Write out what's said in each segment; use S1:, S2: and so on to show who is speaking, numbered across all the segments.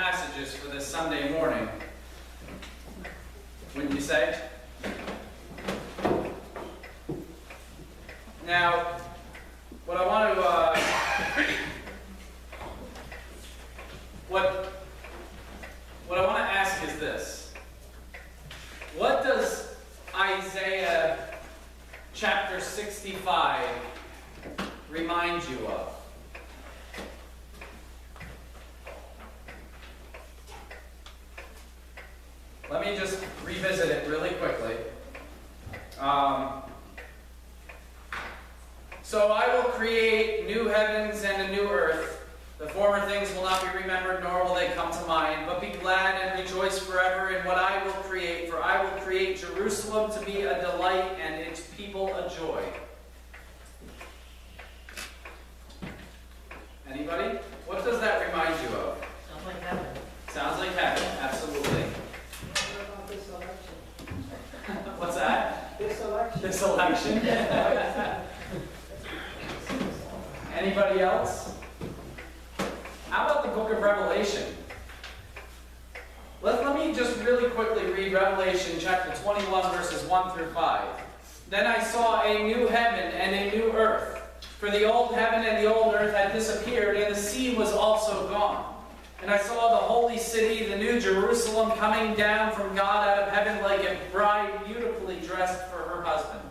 S1: passages for this Sunday morning. Wouldn't you say? Now, what I want to what I want to ask is this: what does Isaiah chapter 65 remind you of? Let me just revisit it really quickly. So I will create new heavens and a new earth. The former things will not be remembered, nor will they come to mind. But be glad and rejoice forever in what I will create. For I will create Jerusalem to be a delight and its people a joy. Anybody? What does that remind you of?
S2: Sounds like heaven.
S1: Sounds like heaven, absolutely.
S2: What about this election?
S1: What's that?
S2: This election.
S1: This election? Anybody else? How about the book of Revelation? Let me just really quickly read Revelation chapter 21, verses 1 through 5. Then I saw a new heaven and a new earth, for the old heaven and the old earth had disappeared, and the sea was also gone. And I saw the holy city, the new Jerusalem, coming down from God out of heaven like a bride beautifully dressed for her husband.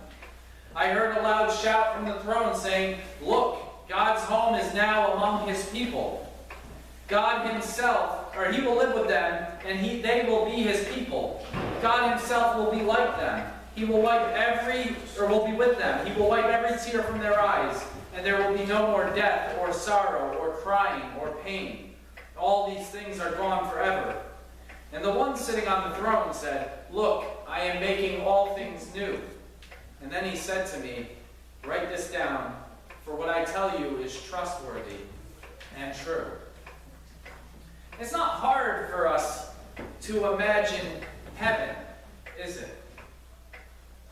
S1: I heard a loud shout from the throne saying, "Look, God's home is now among his people. God himself, or he will live with them, and they will be his people. God himself will be like them. He will will be with them. He will wipe every tear from their eyes, and there will be no more death, or sorrow, or crying, or pain. All these things are gone forever." And the one sitting on the throne said, "Look, I am making all things new." And then he said to me, "Write this down, for what I tell you is trustworthy and true." It's not hard for us to imagine heaven, is it?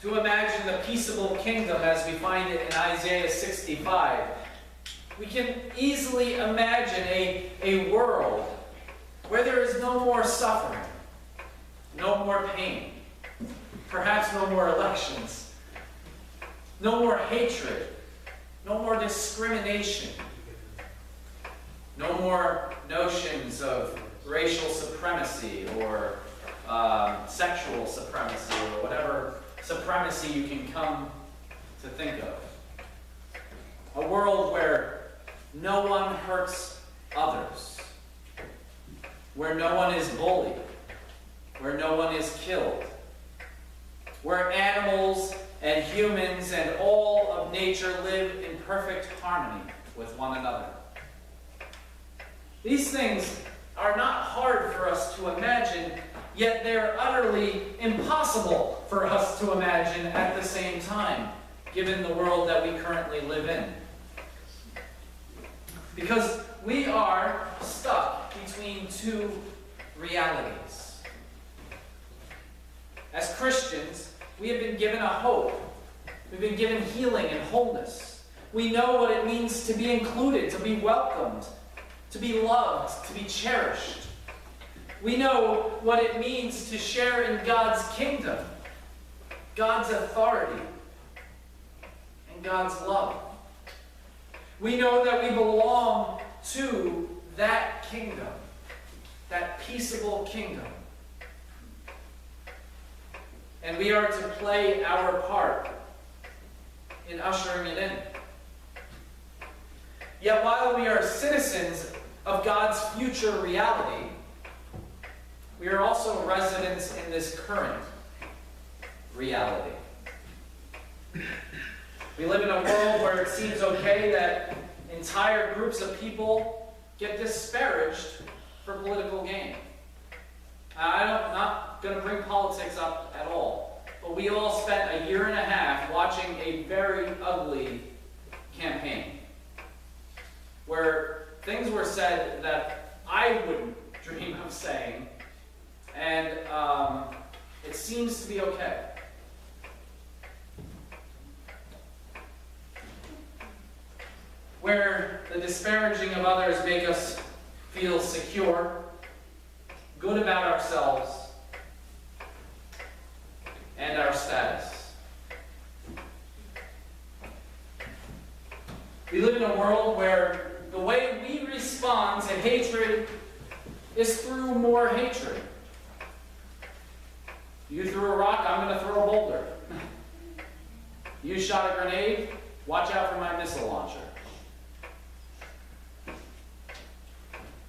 S1: To imagine the peaceable kingdom as we find it in Isaiah 65. We can easily imagine a world where there is no more suffering, no more pain, perhaps no more elections, no more hatred, no more discrimination, no more notions of racial supremacy or sexual supremacy or whatever supremacy you can come to think of. A world where no one hurts others, where no one is bullied, where no one is killed, where animals and humans and all of nature live in perfect harmony with one another. These things are not hard for us to imagine, yet they're utterly impossible for us to imagine at the same time, given the world that we currently live in. Because we are stuck between two realities. As Christians, we have been given a hope. We've been given healing and wholeness. We know what it means to be included, to be welcomed, to be loved, to be cherished. We know what it means to share in God's kingdom, God's authority, and God's love. We know that we belong to that kingdom, that peaceable kingdom. And we are to play our part in ushering it in. Yet while we are citizens of God's future reality, we are also residents in this current reality. We live in a world where it seems okay that entire groups of people get disparaged for political gain. I'm not going to bring politics up at all, but we all spent a year and a half watching a very ugly campaign where things were said that I wouldn't dream of saying, and it seems to be okay. Where the disparaging of others make us feel secure, good about ourselves and our status. We live in a world where the way we respond to hatred is through more hatred. You threw a rock, I'm going to throw a boulder. You shot a grenade, watch out for my missile launcher.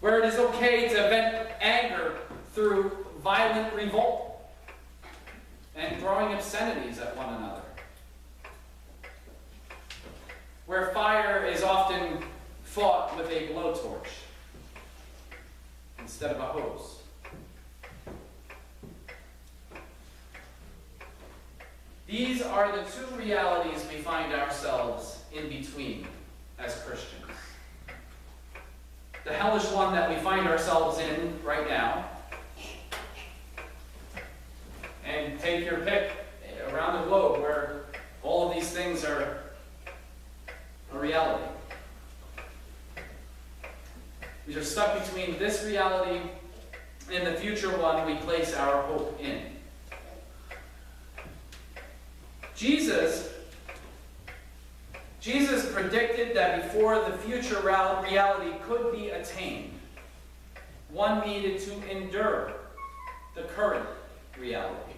S1: Where it is okay to vent anger through violent revolt and throwing obscenities at one another. Where fire is often fought with a blowtorch instead of a hose. These are the two realities we find ourselves in between as Christians. The hellish one that we find ourselves in right now, and take your pick around the globe where all of these things are a reality. We are stuck between this reality and the future one we place our hope in. Jesus predicted that before the future reality could be attained, one needed to endure the current reality.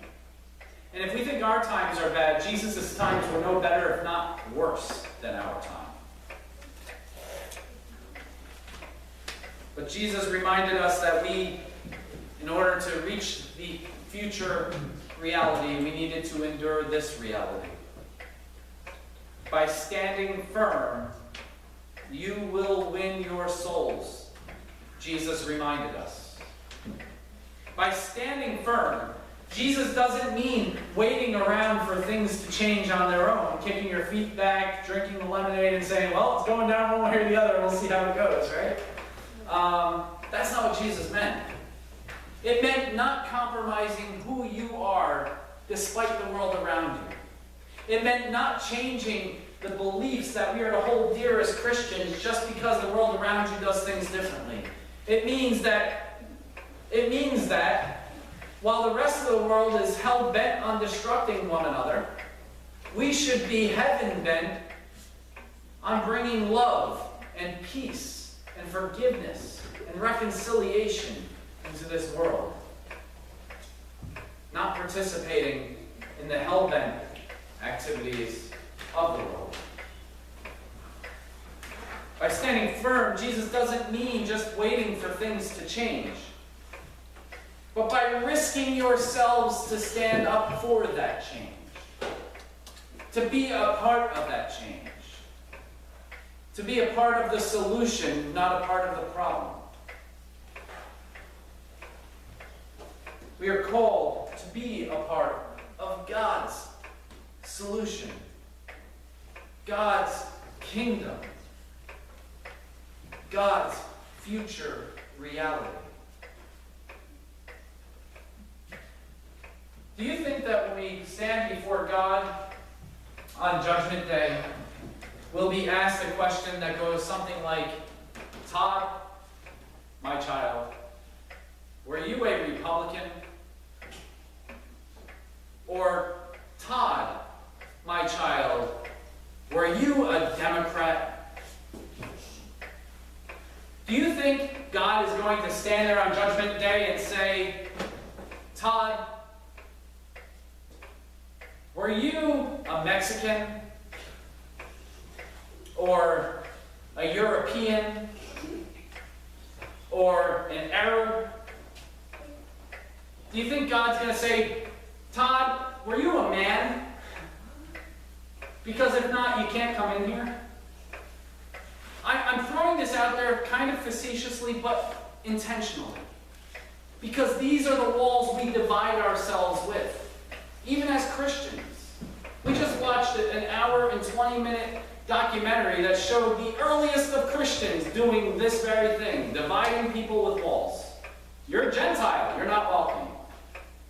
S1: And if we think our times are bad, Jesus' times were no better, if not worse, than our time. But Jesus reminded us that we, in order to reach the future reality, we needed to endure this reality. By standing firm, you will win your souls, Jesus reminded us. By standing firm, Jesus doesn't mean waiting around for things to change on their own, kicking your feet back, drinking the lemonade, and saying, well, it's going down one way or the other, we'll see how it goes, right? That's not what Jesus meant. It meant not compromising who you are despite the world around you. It meant not changing the beliefs that we are to hold dear as Christians just because the world around you does things differently. It means that while the rest of the world is hell-bent on destructing one another, we should be heaven-bent on bringing love and peace and forgiveness and reconciliation into this world. Not participating in the hell-bent activities of the world. By standing firm, Jesus doesn't mean just waiting for things to change, but by risking yourselves to stand up for that change, to be a part of that change, to be a part of the solution, not a part of the problem. We are called to be a part of God's solution, God's kingdom, God's future reality. Do you think that when we stand before God on Judgment Day, we'll be asked a question that goes something like, Todd, my child, were you a Republican? Or, Todd, my child, were you a Democrat? Do you think God is going to stand there on Judgment Day and say, Todd, were you a Mexican? Or a European? Or an Arab? Do you think God's going to say, Todd, were you a man? Because if not, you can't come in here. I'm throwing this out there kind of facetiously, but intentionally. Because these are the walls we divide ourselves with, even as Christians. We just watched an hour and 20-minute documentary that showed the earliest of Christians doing this very thing, dividing people with walls. You're a Gentile, you're not welcome.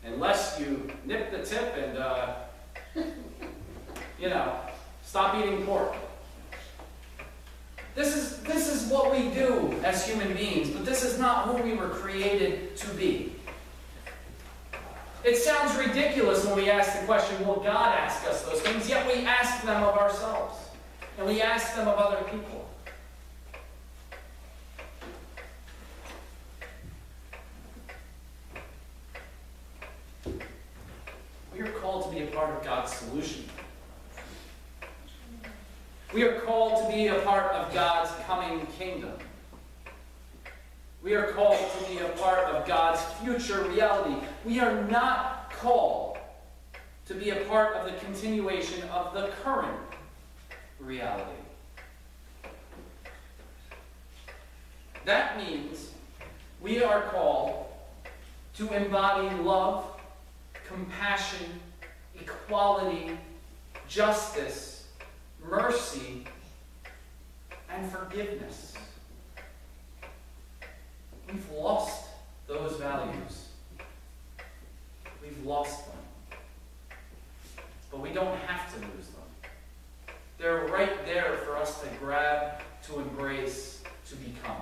S1: Unless you nip the tip and, stop eating pork. This is what we do as human beings, but this is not who we were created to be. It sounds ridiculous when we ask the question, will God ask us those things? Yet we ask them of ourselves. And we ask them of other people. We are called to be a part of God's solution. We are called to be a part of God's coming kingdom. We are called to be a part of God's future reality. We are not called to be a part of the continuation of the current reality. That means we are called to embody love, compassion, equality, justice, mercy, and forgiveness. We've lost those values. We've lost them. But we don't have to lose them. They're right there for us to grab, to embrace, to become.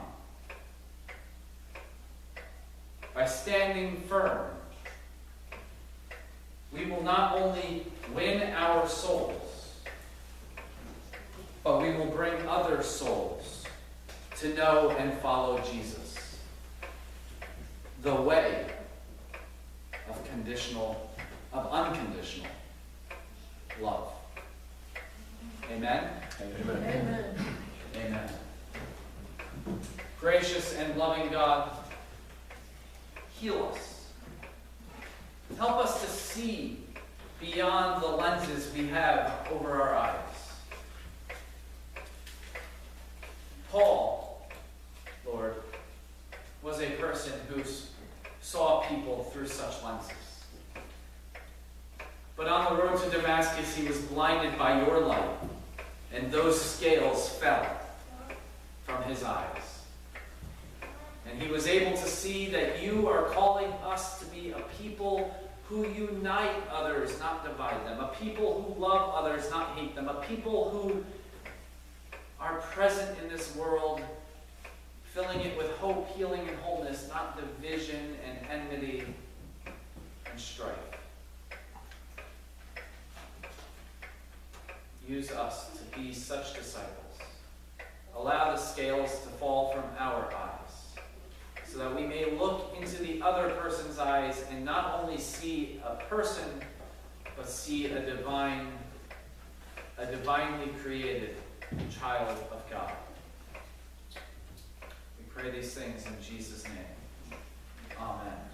S1: By standing firm, we will not only win our souls, but we will bring other souls to know and follow Jesus, the way of unconditional love. Amen?
S2: Amen.
S1: Amen. Gracious and loving God, heal us. Help us to see beyond the lenses we have over our eyes. Paul, Lord, was a person who saw people through such lenses. But on the road to Damascus, he was blinded by your light, and those scales fell from his eyes. And he was able to see that you are calling us to be a people who unite others, not divide them. A people who love others, not hate them. A people who are present in this world, filling it with hope, healing, and wholeness, not division and enmity and strife. Use us to be such disciples. Allow the scales to fall from our eyes, so that we may look into the other person's eyes and not only see a person, but see a divinely created child of God. We pray these things in Jesus' name. Amen.